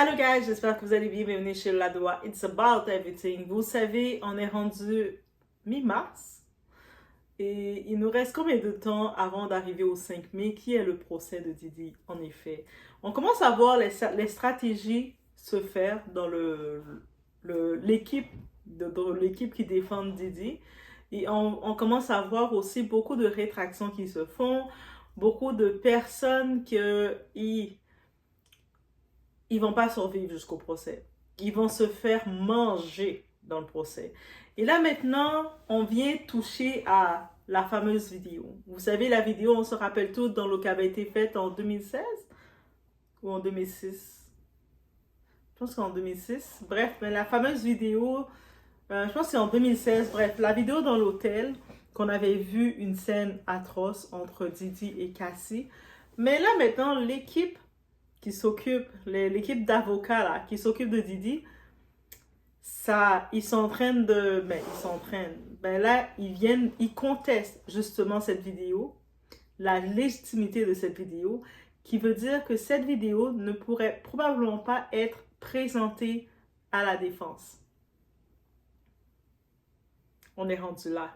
Hello guys, j'espère que vous allez bien. Bienvenue chez Ladoa. It's about everything. Vous savez, on est rendu mi-mars et il nous reste combien de temps avant d'arriver au 5 mai qui est le procès de Didi, en effet. On commence à voir les stratégies se faire dans l'équipe l'équipe qui défend Didi. Et on commence à voir aussi beaucoup de rétractions qui se font, beaucoup de personnes ils vont pas survivre jusqu'au procès. Ils vont se faire manger dans le procès. Et là maintenant, on vient toucher à la fameuse vidéo. Vous savez, la vidéo, on se rappelle tout dans le qui avait été faite en 2016 ou en 2006. Je pense qu'en 2006. Bref, mais la fameuse vidéo, je pense que c'est en 2016. Bref, la vidéo dans l'hôtel, qu'on avait vu une scène atroce entre Didi et Cassie. Mais là maintenant, l'équipe qui s'occupe, l'équipe d'avocats là, qui s'occupe de Didi, ils sont en train de, là, ils contestent justement cette vidéo, la légitimité de cette vidéo, qui veut dire que cette vidéo ne pourrait probablement pas être présentée à la défense. On est rendu là.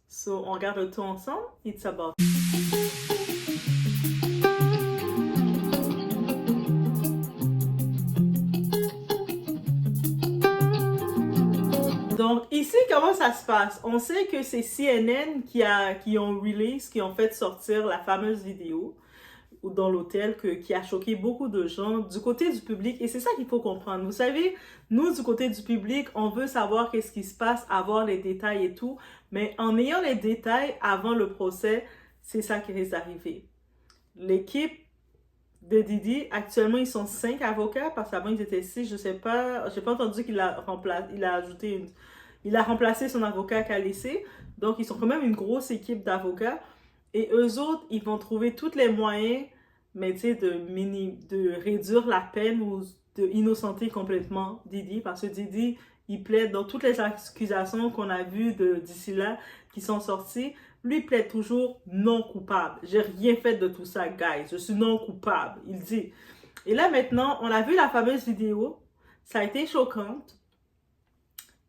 So, on regarde le tout ensemble. It's about. Donc, ici, comment ça se passe? On sait que c'est CNN qui ont fait sortir la fameuse vidéo dans l'hôtel qui a choqué beaucoup de gens du côté du public. Et c'est ça qu'il faut comprendre. Vous savez, nous, du côté du public, on veut savoir qu'est-ce qui se passe, avoir les détails et tout. Mais en ayant les détails avant le procès, c'est ça qui risque d'arriver. L'équipe de Didi, actuellement, ils sont 5 avocats, parce qu'avant, ils étaient 6, je sais pas, j'ai pas entendu qu'il a remplacé son avocat qu'à laissé, donc ils sont quand même une grosse équipe d'avocats, et eux autres, ils vont trouver tous les moyens, mais tu sais, de réduire la peine ou d'innocenter complètement Didi, parce que Didi, il plaide dans toutes les accusations qu'on a vues d'ici là, qui sont sorties. Lui plaide toujours non coupable. J'ai rien fait de tout ça, guys. Je suis non coupable. Il dit. Et là, maintenant, on a vu la fameuse vidéo. Ça a été choquante.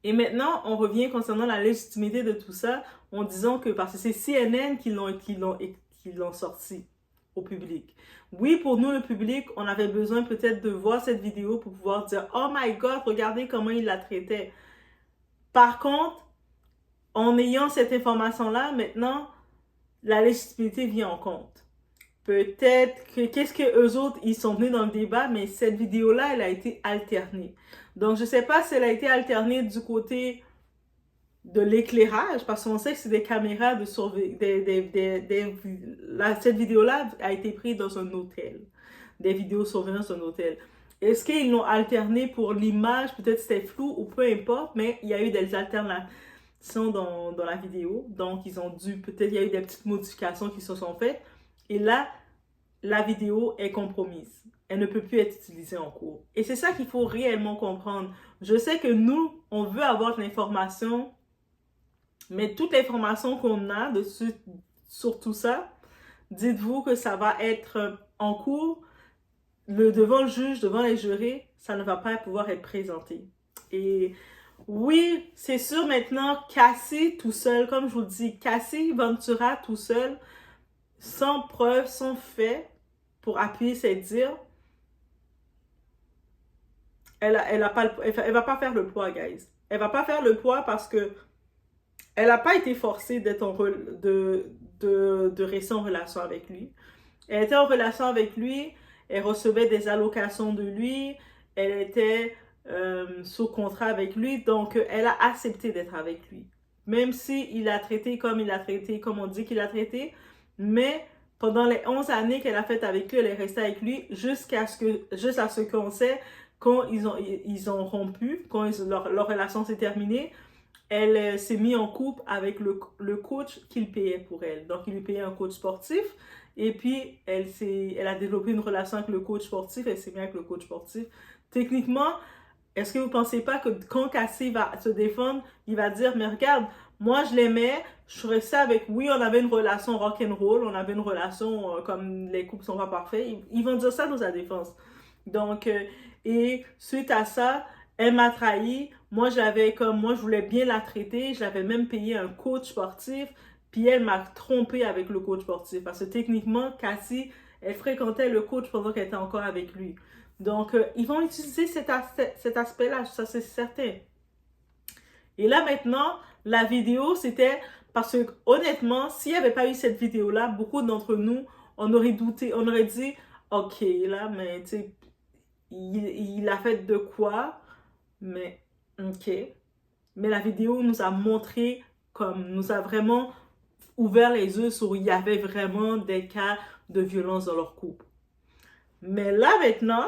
Et maintenant, on revient concernant la légitimité de tout ça, en disant que parce que c'est CNN qui l'ont sorti au public. Oui, pour nous, le public, on avait besoin peut-être de voir cette vidéo pour pouvoir dire « Oh my God, regardez comment il la traitait. » Par contre, en ayant cette information-là, maintenant, la légitimité vient en compte. Peut-être que, qu'est-ce que eux autres, ils sont venus dans le débat, mais cette vidéo-là, elle a été alternée. Donc, je ne sais pas si elle a été alternée du côté de l'éclairage, parce qu'on sait que c'est des caméras de surveillance. Cette vidéo-là a été prise dans un hôtel. Des vidéos surveillance dans un hôtel. Est-ce qu'ils l'ont alternée pour l'image? Peut-être c'était flou ou peu importe, mais il y a eu des alternations dans la vidéo. Donc, ils ont dû, peut-être il y a eu des petites modifications qui se sont faites. Et là, la vidéo est compromise. Elle ne peut plus être utilisée en cours. Et c'est ça qu'il faut réellement comprendre. Je sais que nous, on veut avoir de l'information, mais toute l'information qu'on a sur tout ça, dites-vous que ça va être en cours, devant le juge, devant les jurés, ça ne va pas pouvoir être présenté. Et oui, c'est sûr maintenant, Cassie tout seul, comme je vous le dis, Cassie Ventura tout seul, sans preuve, sans fait, pour appuyer ses dires, elle va pas faire le poids, guys. Elle va pas faire le poids parce que elle n'a pas été forcée d'être de rester en relation avec lui. Elle était en relation avec lui, elle recevait des allocations de lui, elle était sous contrat avec lui, donc elle a accepté d'être avec lui. Même si il l'a traité comme on dit qu'il l'a traité, mais pendant les 11 années qu'elle a faites avec lui, elle est restée avec lui jusqu'à ce qu'on sait, quand ils ont rompu, quand leur relation s'est terminée, elle s'est mise en couple avec le coach qu'il payait pour elle. Donc, il lui payait un coach sportif. Et puis, elle a développé une relation avec le coach sportif. Elle s'est mise avec le coach sportif. Techniquement, est-ce que vous ne pensez pas que quand Cassie va se défendre, il va dire, mais regarde, moi je l'aimais, je suis restée avec, oui, on avait une relation rock'n'roll, on avait une relation comme les couples sont pas parfaits. Ils vont dire ça dans sa défense. Donc, et suite à ça, elle m'a trahi. Moi, je voulais bien la traiter. Je l'avais même payé un coach sportif. Puis elle m'a trompé avec le coach sportif. Parce que techniquement, Cassie, elle fréquentait le coach pendant qu'elle était encore avec lui. Donc, ils vont utiliser cet aspect-là, ça c'est certain. Et là maintenant, la vidéo, c'était parce que honnêtement, s'il n'y avait pas eu cette vidéo-là, beaucoup d'entre nous, on aurait douté, on aurait dit, ok, là, mais tu sais, il a fait de quoi, mais ok. Mais la vidéo nous a montré, nous a vraiment ouvert les yeux sur il y avait vraiment des cas de violence dans leur couple. Mais là maintenant,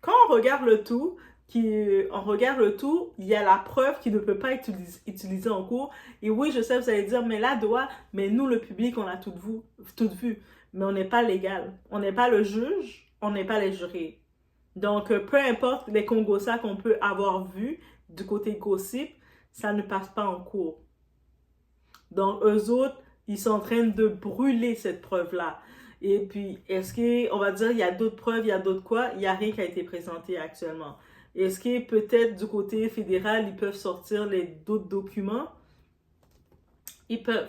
quand on regarde le tout, il y a la preuve qui ne peut pas être utilisée en cours. Et oui, je sais, vous allez dire, mais là, mais nous, le public, on a tout vu. Mais on n'est pas légal. On n'est pas le juge, on n'est pas les jurés. Donc, peu importe les congossas qu'on peut avoir vus du côté gossip, ça ne passe pas en cours. Donc, eux autres, ils sont en train de brûler cette preuve-là. Et puis, on va dire, il y a d'autres preuves, il y a d'autres quoi, il n'y a rien qui a été présenté actuellement. Est-ce que peut-être du côté fédéral, ils peuvent sortir d'autres documents? Ils peuvent.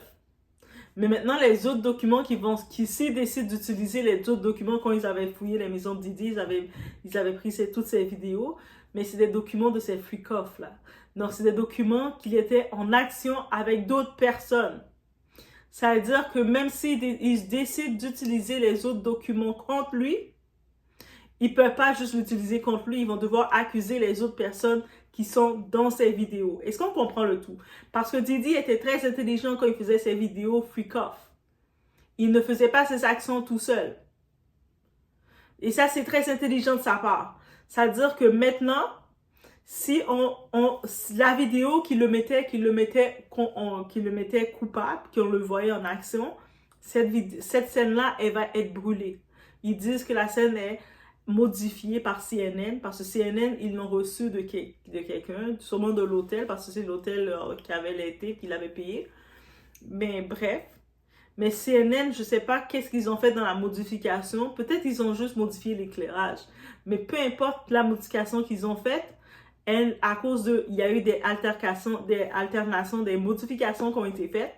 Mais maintenant, les autres documents s'ils décident d'utiliser les autres documents quand ils avaient fouillé les maisons de Didi, ils avaient pris toutes ces vidéos, mais c'est des documents de ces freak-off là. Donc, c'est des documents qui étaient en action avec d'autres personnes. Ça veut dire que même s'ils décident d'utiliser les autres documents contre lui, ils ne peuvent pas juste l'utiliser contre lui, ils vont devoir accuser les autres personnes qui sont dans ces vidéos. Est-ce qu'on comprend le tout? Parce que Didi était très intelligent quand il faisait ses vidéos freak-off. Il ne faisait pas ses actions tout seul. Et ça, c'est très intelligent de sa part. Ça veut dire que maintenant, si la vidéo qui le mettait coupable, qu'on le voyait en action, cette scène-là, elle va être brûlée. Ils disent que la scène est modifiée par CNN, parce que CNN, ils l'ont reçu de quelqu'un, sûrement de l'hôtel, parce que c'est l'hôtel qui avait l'été, qu'il avait payé. Mais bref. Mais CNN, je sais pas qu'est-ce qu'ils ont fait dans la modification. Peut-être ils ont juste modifié l'éclairage. Mais peu importe la modification qu'ils ont faite, il y a eu des alternations, des modifications qui ont été faites,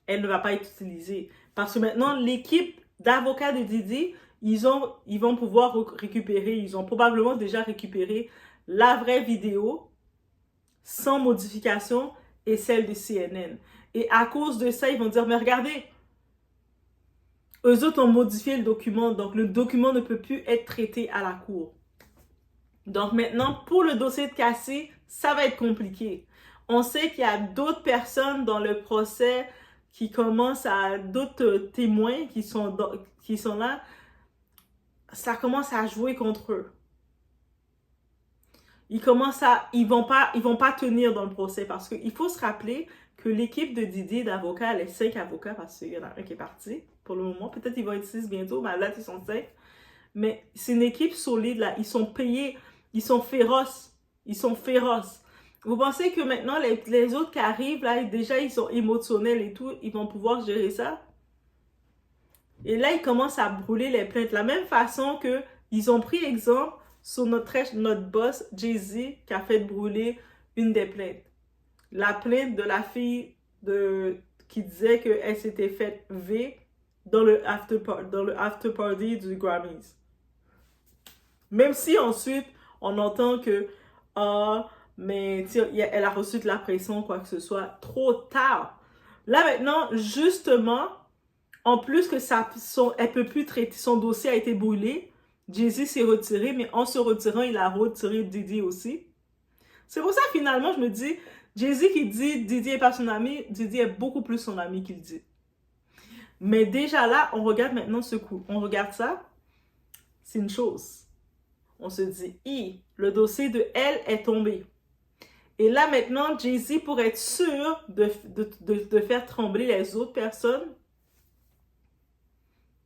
elle ne va pas être utilisée. Parce que maintenant, l'équipe d'avocats de Didi, ils vont pouvoir récupérer, ils ont probablement déjà récupéré la vraie vidéo sans modification et celle de CNN. Et à cause de ça, ils vont dire, mais regardez, eux autres ont modifié le document, donc le document ne peut plus être traité à la cour. Donc maintenant, pour le dossier de Cassie, ça va être compliqué. On sait qu'il y a d'autres personnes dans le procès d'autres témoins qui sont là. Ça commence à jouer contre eux. Ils vont pas tenir dans le procès parce qu'il faut se rappeler que l'équipe de Didi d'avocats, elle est 5 avocats parce qu'il y en a un qui est parti pour le moment. Peut-être ils vont être 6 bientôt, mais là, ils sont 5. Mais c'est une équipe solide, là. Ils sont payés, ils sont féroces. Ils sont féroces. Vous pensez que maintenant, les autres qui arrivent, là, déjà, ils sont émotionnels et tout, ils vont pouvoir gérer ça? Et là, ils commencent à brûler les plaintes. De la même façon que ils ont pris exemple sur notre boss, Jay-Z, qui a fait brûler une des plaintes. La plainte de la fille qui disait qu'elle s'était faite V dans le after party du Grammys. Même si ensuite, on entend que mais elle a reçu de la pression, quoi que ce soit, trop tard. Là maintenant, justement, en plus que elle peut plus traiter, son dossier a été brûlé, Jay-Z s'est retiré, mais en se retirant, il a retiré Didi aussi. C'est pour ça, finalement, je me dis, Jay-Z qui dit Didi est pas son ami, Didi est beaucoup plus son ami qu'il dit. Mais déjà là, on regarde maintenant ce coup. On regarde ça, c'est une chose. On se dit, le dossier de elle est tombé. Et là maintenant, Jay-Z, pour être sûr de faire trembler les autres personnes,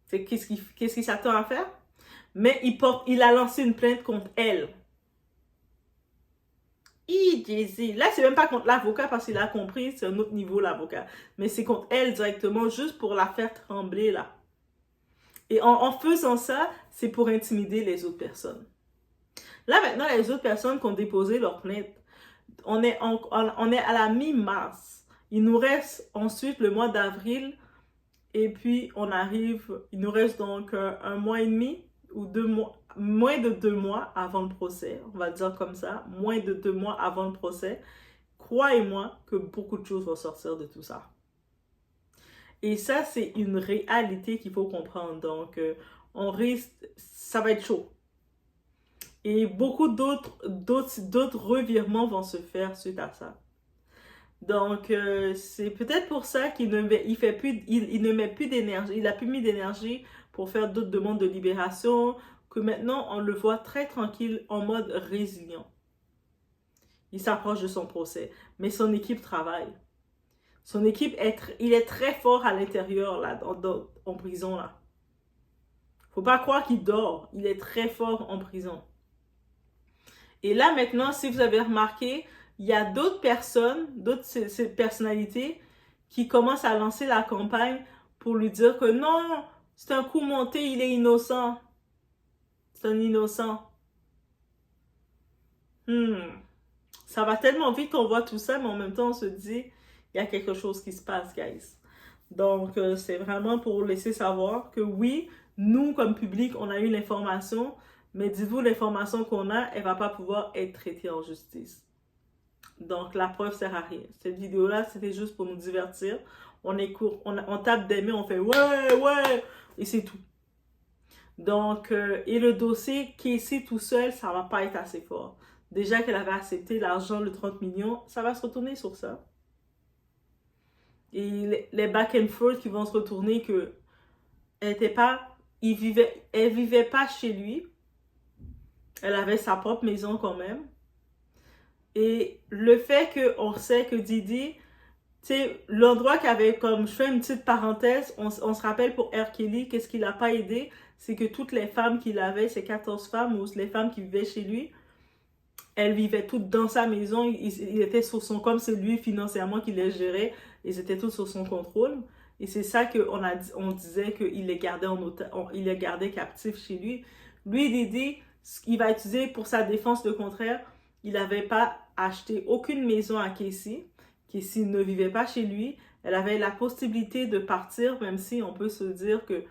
qu'est-ce qu'il s'attend à faire? Mais il a lancé une plainte contre elle. Jay-Z. Là, c'est même pas contre l'avocat parce qu'il a compris, c'est un autre niveau l'avocat. Mais c'est contre elle directement, juste pour la faire trembler là. Et en faisant ça, c'est pour intimider les autres personnes. Là, maintenant, les autres personnes qui ont déposé leur plainte, on est à la mi-mars. Il nous reste ensuite le mois d'avril et puis il nous reste donc un mois et demi ou 2 mois, moins de 2 mois avant le procès, on va dire comme ça, moins de 2 mois avant le procès. Croyez-moi que beaucoup de choses vont sortir de tout ça. Et ça, c'est une réalité qu'il faut comprendre. Donc, on risque, ça va être chaud. Et beaucoup d'autres revirements vont se faire suite à ça. Donc, c'est peut-être pour ça qu'il ne met plus d'énergie, il a plus mis d'énergie pour faire d'autres demandes de libération, que maintenant, on le voit très tranquille, en mode résilient. Il s'approche de son procès, mais son équipe travaille. Son équipe, il est très fort à l'intérieur, là, en prison, là. Faut pas croire qu'il dort, il est très fort en prison. Et là, maintenant, si vous avez remarqué, il y a d'autres personnes, ces personnalités qui commencent à lancer la campagne pour lui dire que non, c'est un coup monté, il est innocent. C'est un innocent. Ça va tellement vite qu'on voit tout ça, mais en même temps, on se dit, il y a quelque chose qui se passe, guys. Donc, c'est vraiment pour laisser savoir que oui, nous, comme public, on a eu l'information, mais dites-vous, l'information qu'on a, elle ne va pas pouvoir être traitée en justice. Donc, la preuve ne sert à rien. Cette vidéo-là, c'était juste pour nous divertir. On tape des mains, on fait « ouais, ouais », et c'est tout. Donc, et le dossier qui est ici tout seul, ça ne va pas être assez fort. Déjà qu'elle avait accepté l'argent, le 30 millions, ça va se retourner sur ça. Et les back and forth qui vont se retourner que elle vivait pas chez lui. Elle avait sa propre maison quand même. Et le fait qu'on sait que Diddy, tu sais, l'endroit qu'avait comme, je fais une petite parenthèse, on se rappelle pour R. Kelly, qu'est-ce qu'il n'a pas aidé, c'est que toutes les femmes qu'il avait, ces 14 femmes, ou les femmes qui vivaient chez lui, elles vivaient toutes dans sa maison, il était sur son, comme c'est lui financièrement qui les gérait, ils étaient tous sur son contrôle. Et c'est ça on disait qu'il les gardait il les gardait captifs chez lui. Lui, Diddy, il va utiliser pour sa défense le contraire. Il n'avait pas acheté aucune maison à Casey. Casey ne vivait pas chez lui. Elle avait la possibilité de partir, même si on peut se dire que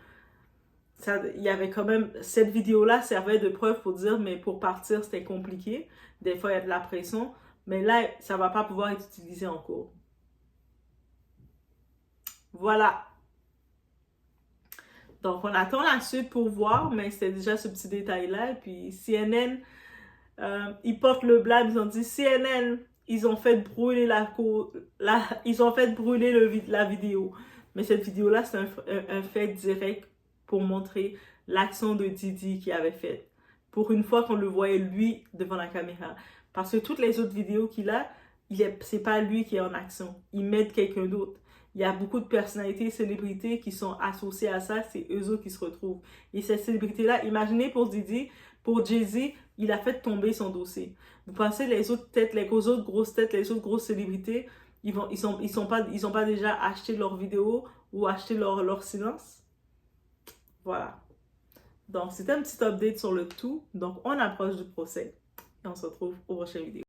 il y avait quand même, cette vidéo-là servait de preuve pour dire, mais pour partir, c'était compliqué. Des fois, il y a de la pression. Mais là, ça ne va pas pouvoir être utilisé en cours. Voilà. Donc, on attend la suite pour voir, mais c'était déjà ce petit détail-là. Et puis, CNN, ils portent le blâme. Ils ont dit, CNN, ils ont fait brûler ils ont fait brûler la vidéo. Mais cette vidéo-là, c'est un fait direct pour montrer l'action de Diddy qu'il avait faite. Pour une fois qu'on le voyait lui devant la caméra. Parce que toutes les autres vidéos qu'il a, c'est pas lui qui est en action. Il met quelqu'un d'autre. Il y a beaucoup de personnalités, célébrités qui sont associées à ça. C'est eux autres qui se retrouvent. Et ces célébrités-là, imaginez pour Diddy, pour Jay-Z, il a fait tomber son dossier. Vous pensez les autres têtes, les autres grosses têtes, les autres grosses célébrités, ils ont pas déjà acheté leurs vidéos ou acheté leur silence? Voilà. Donc, c'était un petit update sur le tout. Donc, on approche du procès et on se retrouve au prochain vidéo.